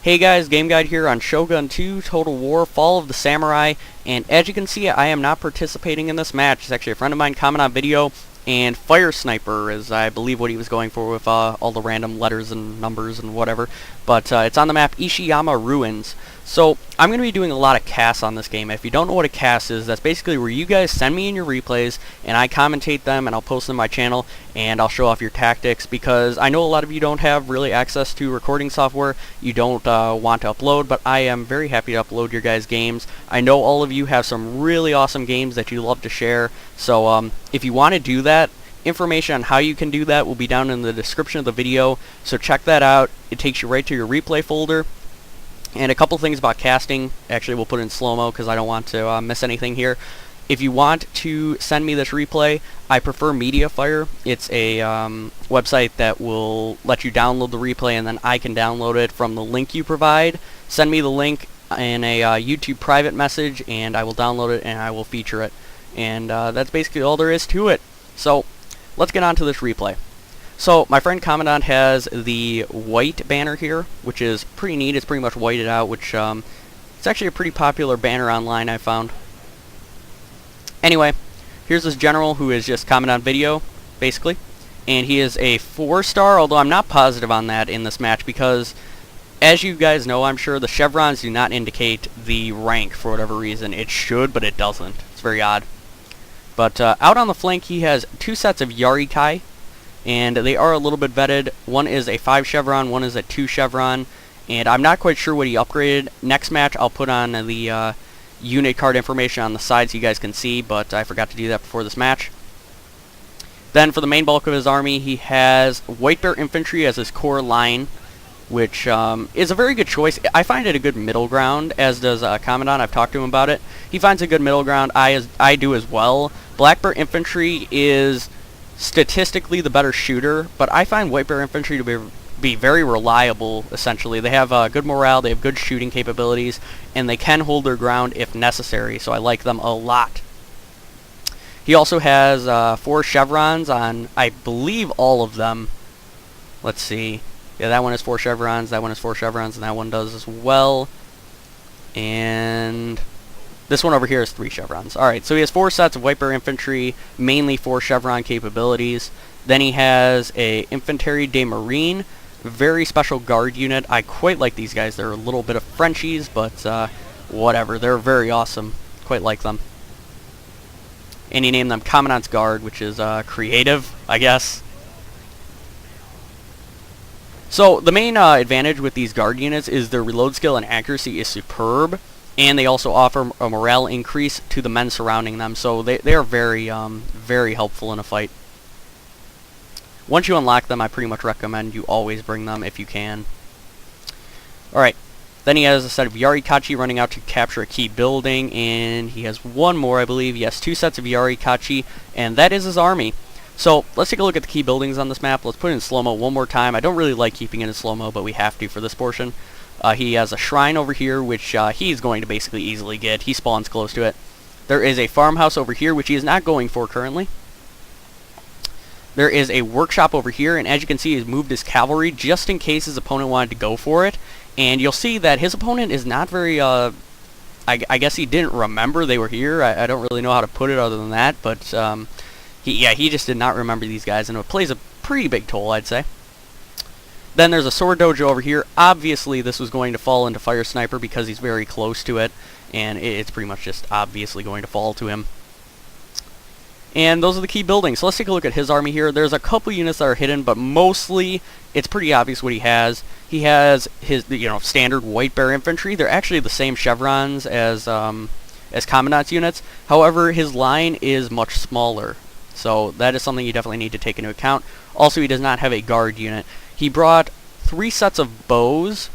Hey guys, Game Guide here on Shogun 2 Total War Fall of the Samurai, and as you can see I am not participating in this match. It's actually a friend of mine comment on video, and Fire Sniper is I believe what he was going for with all the random letters and numbers and whatever, but it's on the map Ishiyama Ruins. So I'm going to be doing a lot of casts on this game. If you don't know what a cast is, that's basically where you guys send me in your replays and I commentate them and I'll post them on my channel and I'll show off your tactics, because I know a lot of you don't have really access to recording software. You don't want to upload, but I am very happy to upload your guys' games. I know all of you have some really awesome games that you love to share, so if you want to do that, information on how you can do that will be down in the description of the video, so check that out. It takes you right to your replay folder. And a couple things about casting. Actually, we'll put it in slow-mo because I don't want to miss anything here. If you want to send me this replay, I prefer Mediafire. It's a website that will let you download the replay and then I can download it from the link you provide. Send me the link in a YouTube private message and I will download it and I will feature it. And that's basically all there is to it. So let's get on to this replay. So my friend Commandant has the white banner here, which is pretty neat. It's pretty much whited out, which it's actually a pretty popular banner online, I found. Anyway, here's this general who is just Commandant video, basically. And he is a 4-star, although I'm not positive on that in this match, because as you guys know, I'm sure, the chevrons do not indicate the rank for whatever reason. It should, but it doesn't. It's very odd. But out on the flank, he has 2 sets of Yarikai. And they are a little bit vetted. One is a 5 chevron, one is a 2 chevron, and I'm not quite sure what he upgraded. Next match I'll put on the unit card information on the side so you guys can see, but I forgot to do that before this match. Then for the main bulk of his army, he has White Bear Infantry as his core line, which is a very good choice. I find it a good middle ground, as does Commandant. I've talked to him about it. He finds a good middle ground. I do as well. Black Bear Infantry is statistically the better shooter, but I find White Bear Infantry to be very reliable, essentially. They have good morale, they have good shooting capabilities, and they can hold their ground if necessary, so I like them a lot. He also has 4 chevrons on, I believe, all of them. Let's see. Yeah, that one has 4 chevrons, that one has 4 chevrons, and that one does as well. And this one over here is 3 chevrons. Alright, so he has 4 sets of White Bear Infantry, mainly 4 chevron capabilities. Then he has a Infantry de Marine, very special guard unit. I quite like these guys. They're a little bit of Frenchies, but whatever. They're very awesome. Quite like them. And he named them Commandant's Guard, which is creative, I guess. So the main advantage with these guard units is their reload skill and accuracy is superb. And they also offer a morale increase to the men surrounding them, so they are very, very helpful in a fight. Once you unlock them, I pretty much recommend you always bring them if you can. Alright, then he has a set of Yarikachi running out to capture a key building, and he has one more, I believe. He has 2 sets of Yarikachi, and that is his army. So let's take a look at the key buildings on this map. Let's put it in slow-mo one more time. I don't really like keeping it in slow-mo, but we have to for this portion. He has a shrine over here, which he's going to basically easily get. He spawns close to it. There is a farmhouse over here, which he is not going for currently. There is a workshop over here, and as you can see, he's moved his cavalry just in case his opponent wanted to go for it. And you'll see that his opponent is not very, I guess he didn't remember they were here. I don't really know how to put it other than that, but he just did not remember these guys, and it plays a pretty big toll, I'd say. Then there's a sword dojo over here. Obviously, this was going to fall into Fire Sniper because he's very close to it, and it's pretty much just obviously going to fall to him. And those are the key buildings. So let's take a look at his army here. There's a couple units that are hidden, but mostly it's pretty obvious what he has. He has his, standard White Bear Infantry. They're actually the same chevrons as Commandant's units. However, his line is much smaller, so that is something you definitely need to take into account. Also, he does not have a guard unit. He brought 3 sets of bows,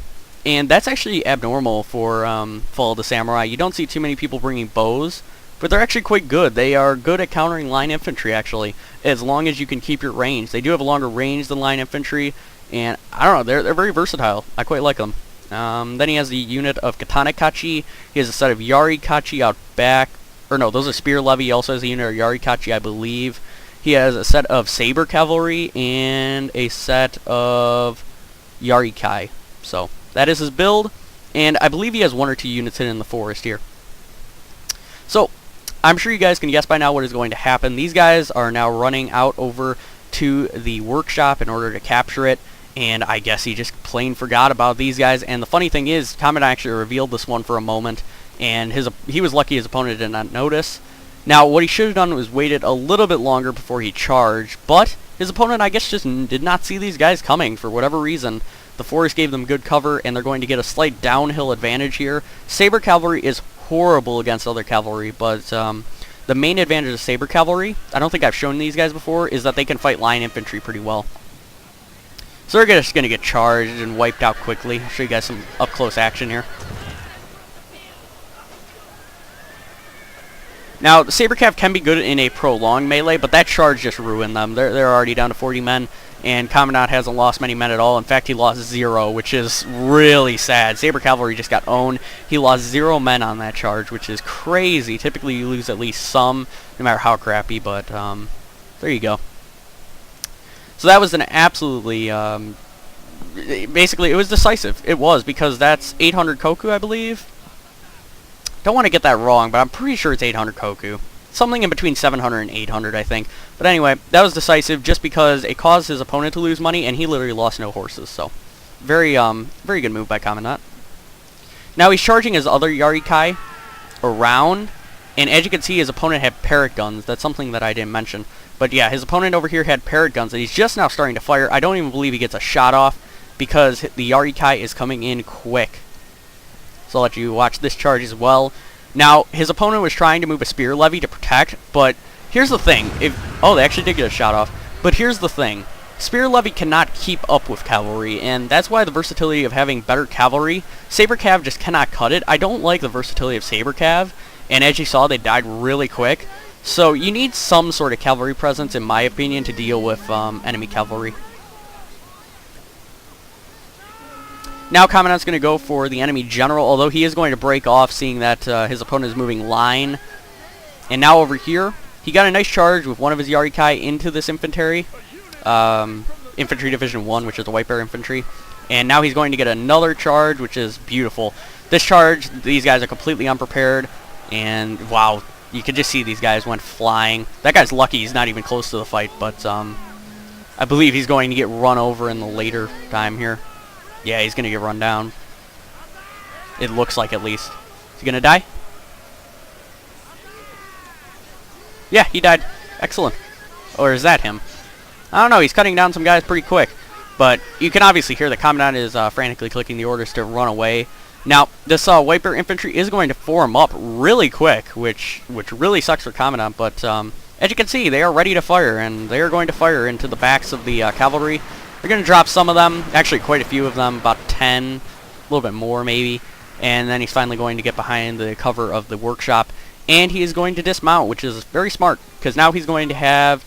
and that's actually abnormal for Fall of the Samurai. You don't see too many people bringing bows, but they're actually quite good. They are good at countering line infantry, actually, as long as you can keep your range. They do have a longer range than line infantry, and I don't know, they're very versatile. I quite like them. Then he has the unit of Katana Kachi. He has a set of Yari Kachi out back. Or no, those are Spear Levy. He also has a unit of Yari Kachi, I believe. He has a set of Saber Cavalry and a set of Yarikai. So That is his build, and I believe he has 1 or 2 units hidden in the forest here. So, I'm sure you guys can guess by now what is going to happen. These guys are now running out over to the workshop in order to capture it, and I guess he just plain forgot about these guys. And the funny thing is, Commandant actually revealed this one for a moment, and he was lucky his opponent did not notice. Now, what he should have done was waited a little bit longer before he charged, but his opponent, I guess, just did not see these guys coming for whatever reason. The forest gave them good cover, and they're going to get a slight downhill advantage here. Saber Cavalry is horrible against other cavalry, but the main advantage of Saber Cavalry, I don't think I've shown these guys before, is that they can fight line infantry pretty well. So they're just going to get charged and wiped out quickly. I'll show you guys some up-close action here. Now, the Saber Cav can be good in a prolonged melee, but that charge just ruined them. They're already down to 40 men, and Commandant hasn't lost many men at all. In fact, he lost 0, which is really sad. Saber Cavalry just got owned. He lost 0 men on that charge, which is crazy. Typically, you lose at least some, no matter how crappy, but there you go. So that was an absolutely, basically, it was decisive. It was, because that's 800 Koku, I believe. Don't want to get that wrong, but I'm pretty sure it's 800 Koku. Something in between 700 and 800, I think. But anyway, that was decisive just because it caused his opponent to lose money, and he literally lost no horses. So, very good move by Commandant. Now he's charging his other Yarikai around, and as you can see, his opponent had parrot guns. That's something that I didn't mention. But yeah, his opponent over here had parrot guns, and he's just now starting to fire. I don't even believe he gets a shot off because the Yarikai is coming in quick. So I'll let you watch this charge as well. Now, his opponent was trying to move a spear levy to protect, but here's the thing. Oh, they actually did get a shot off. But here's the thing. Spear levy cannot keep up with cavalry, and that's why the versatility of having better cavalry, Saber Cav just cannot cut it. I don't like the versatility of Saber Cav, and as you saw, they died really quick. So you need some sort of cavalry presence, in my opinion, to deal with enemy cavalry. Now Commandant's going to go for the enemy general, although he is going to break off, seeing that his opponent is moving line. And now over here, he got a nice charge with one of his Yarikai into this infantry. Infantry Division 1, which is the White Bear Infantry. And now he's going to get another charge, which is beautiful. This charge, these guys are completely unprepared. And wow, you could just see these guys went flying. That guy's lucky he's not even close to the fight, but I believe he's going to get run over in the later time here. Yeah, he's going to get run down. It looks like, at least. Is he going to die? Yeah, he died. Excellent. Or is that him? I don't know. He's cutting down some guys pretty quick. But you can obviously hear the Commandant is frantically clicking the orders to run away. Now, this White Bear Infantry is going to form up really quick, which really sucks for Commandant. But as you can see, they are ready to fire, and they are going to fire into the backs of the cavalry. They're going to drop some of them, actually quite a few of them, about 10, a little bit more maybe, and then he's finally going to get behind the cover of the workshop, and he is going to dismount, which is very smart, because now he's going to have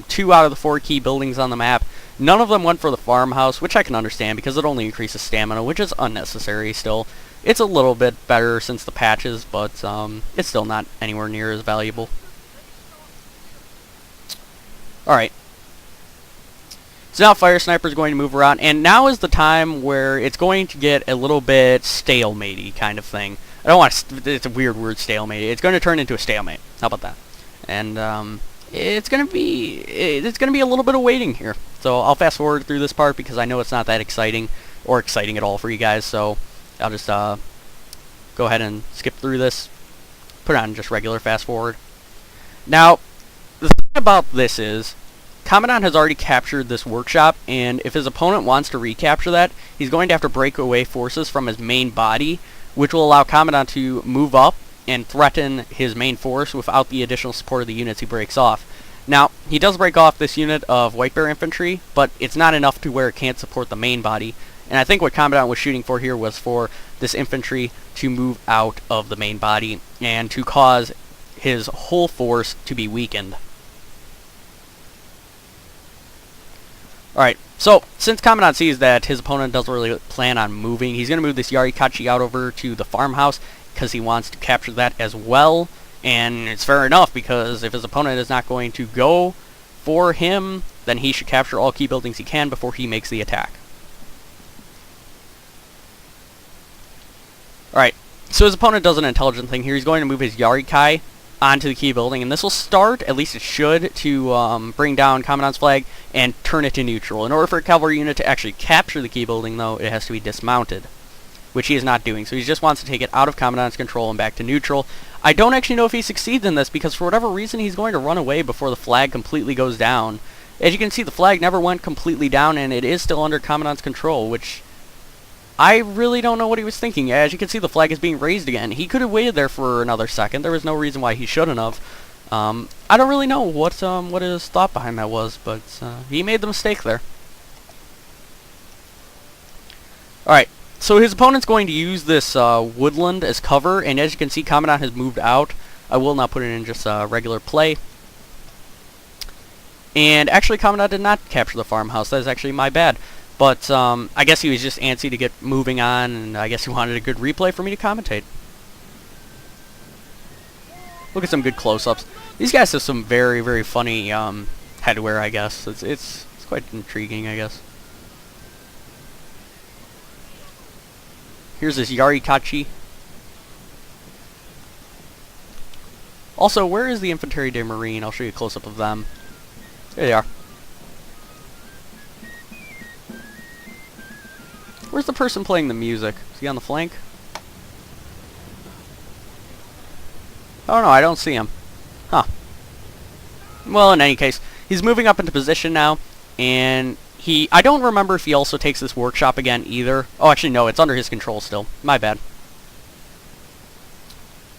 2 out of the 4 key buildings on the map. None of them went for the farmhouse, which I can understand, because it only increases stamina, which is unnecessary still. It's a little bit better since the patches, but it's still not anywhere near as valuable. Alright. So now Fire Sniper is going to move around, and now is the time where it's going to get a little bit stalematey kind of thing. I don't want to, it's a weird word, stalemate. It's going to turn into a stalemate. How about that? And it's going to be a little bit of waiting here. So I'll fast forward through this part because I know it's not that exciting or exciting at all for you guys. So I'll just go ahead and skip through this. Put on just regular fast forward. Now, the thing about this is, Commandant has already captured this workshop, and if his opponent wants to recapture that, he's going to have to break away forces from his main body, which will allow Commandant to move up and threaten his main force without the additional support of the units he breaks off. Now, he does break off this unit of White Bear Infantry, but it's not enough to where it can't support the main body, and I think what Commandant was shooting for here was for this infantry to move out of the main body and to cause his whole force to be weakened. Alright, so since Commandant sees that his opponent doesn't really plan on moving, he's going to move this Yarikachi out over to the farmhouse because he wants to capture that as well. And it's fair enough, because if his opponent is not going to go for him, then he should capture all key buildings he can before he makes the attack. So his opponent does an intelligent thing here. He's going to move his Yarikai onto the key building, and this will start, at least it should, to bring down Commandant's flag and turn it to neutral. In order for a cavalry unit to actually capture the key building, though, it has to be dismounted, which he is not doing. So he just wants to take it out of Commandant's control and back to neutral. I don't actually know if he succeeds in this, because for whatever reason, he's going to run away before the flag completely goes down. As you can see, the flag never went completely down, and it is still under Commandant's control, which I really don't know what he was thinking. As you can see, the flag is being raised again. He could have waited there for another second. There was no reason why he shouldn't have. I don't really know what his thought behind that was, but he made the mistake there. Alright, so his opponent's going to use this woodland as cover, and as you can see, Commandant has moved out. I will not put it in just regular play. And actually, Commandant did not capture the farmhouse. That is actually my bad. But I guess he was just antsy to get moving on, and I guess he wanted a good replay for me to commentate. Look at some good close-ups. These guys have some very, very funny headwear, I guess. It's quite intriguing, I guess. Here's this Yarikachi. Also, where is the Infantry de Marine? I'll show you a close-up of them. There they are. Where's the person playing the music? Is he on the flank? Oh no, I don't see him. Huh. Well, in any case, he's moving up into position now, and I don't remember if he also takes this workshop again either. Oh, actually no, it's under his control still. My bad.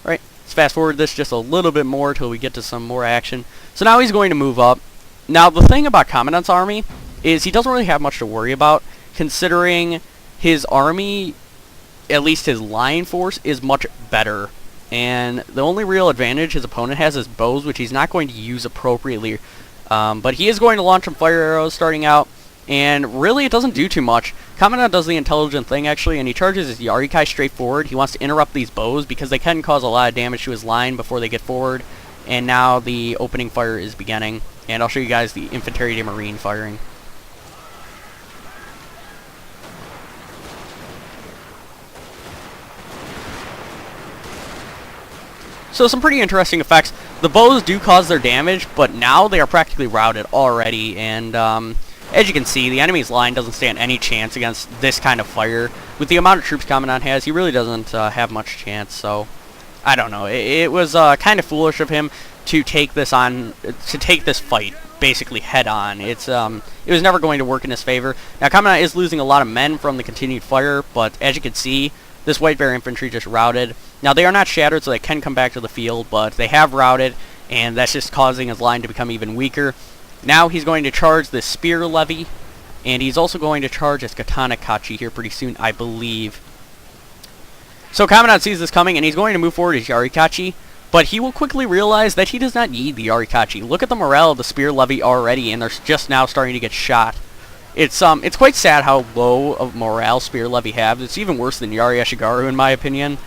Alright, let's fast forward this just a little bit more till we get to some more action. So now he's going to move up. Now, the thing about Commandant's army is he doesn't really have much to worry about, considering his army, at least his line force, is much better. And the only real advantage his opponent has is bows, which he's not going to use appropriately. But he is going to launch some fire arrows starting out, and really it doesn't do too much. Commandant does the intelligent thing, actually, and he charges his Yarikai straight forward. He wants to interrupt these bows because they can cause a lot of damage to his line before they get forward. And now the opening fire is beginning, and I'll show you guys the Infantry de Marine firing. So some pretty interesting effects. The bows do cause their damage, but now they are practically routed already, and as you can see, the enemy's line doesn't stand any chance against this kind of fire. With the amount of troops Commandant has, he really doesn't have much chance, so I don't know. It was kind of foolish of him to take this fight basically head on. It was never going to work in his favor. Now, Commandant is losing a lot of men from the continued fire, but as you can see, this White Bear infantry just routed. Now, they are not shattered, so they can come back to the field, but they have routed, and that's just causing his line to become even weaker. Now he's going to charge the spear levy, and he's also going to charge his katana kachi here pretty soon, I believe. So Commandant sees this coming, and he's going to move forward his Yarikachi, but he will quickly realize that he does not need the Yarikachi. Look at the morale of the spear levy already, and they're just now starting to get shot. It's quite sad how low of morale spear levy have. It's even worse than Yari Ashigaru in my opinion,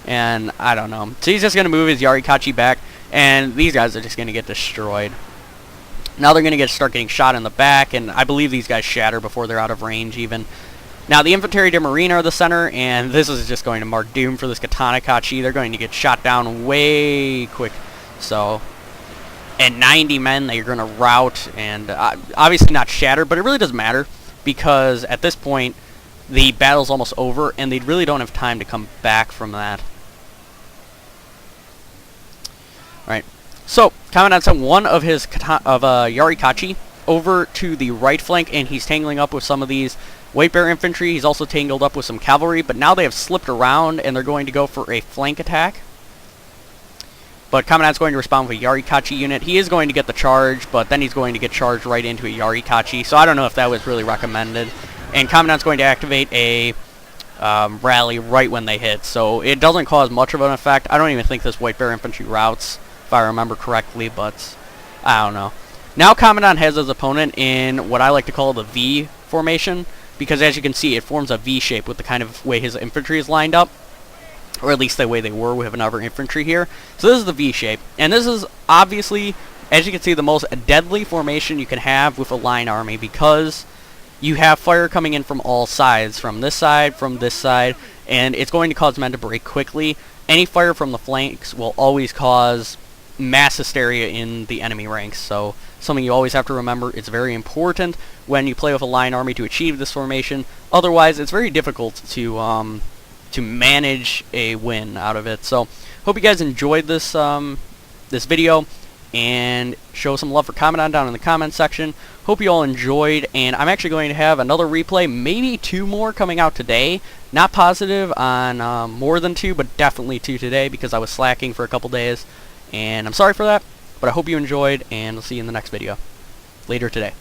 and I don't know. So he's just going to move his Yarikachi back, and these guys are just going to get destroyed. Now they're going to start getting shot in the back, and I believe these guys shatter before they're out of range even. Now the Infantry de Marine are the center, and this is just going to mark doom for this Katana Kachi. They're going to get shot down way quick. So, and 90 men they're going to rout, and obviously not shatter, but it really doesn't matter, because at this point the battle's almost over, and they really don't have time to come back from that. Alright. So, Commandant sent one of his Yarikachi over to the right flank, and he's tangling up with some of these White Bear infantry. He's also tangled up with some cavalry, but now they have slipped around, and they're going to go for a flank attack. But Commandant's going to respond with a Yarikachi unit. He is going to get the charge, but then he's going to get charged right into a Yarikachi, so I don't know if that was really recommended. And Commandant's going to activate a rally right when they hit, so it doesn't cause much of an effect. I don't even think this White Bear infantry routes, if I remember correctly, but I don't know. Now Commandant has his opponent in what I like to call the V formation, because as you can see, it forms a V shape with the kind of way his infantry is lined up, or at least the way they were. We have another infantry here. So this is the V shape, and this is obviously, as you can see, the most deadly formation you can have with a line army, because you have fire coming in from all sides, from this side, and it's going to cause men to break quickly. Any fire from the flanks will always cause mass hysteria in the enemy ranks, so something you always have to remember. It's very important when you play with a line army to achieve this formation. Otherwise, it's very difficult to manage a win out of it. So, hope you guys enjoyed this this video, and show some love for comment on down in the comment section. Hope you all enjoyed, and I'm actually going to have another replay, maybe 2 more coming out today. Not positive on more than 2, but definitely 2 today because I was slacking for a couple days. And I'm sorry for that, but I hope you enjoyed, and I'll see you in the next video. Later today.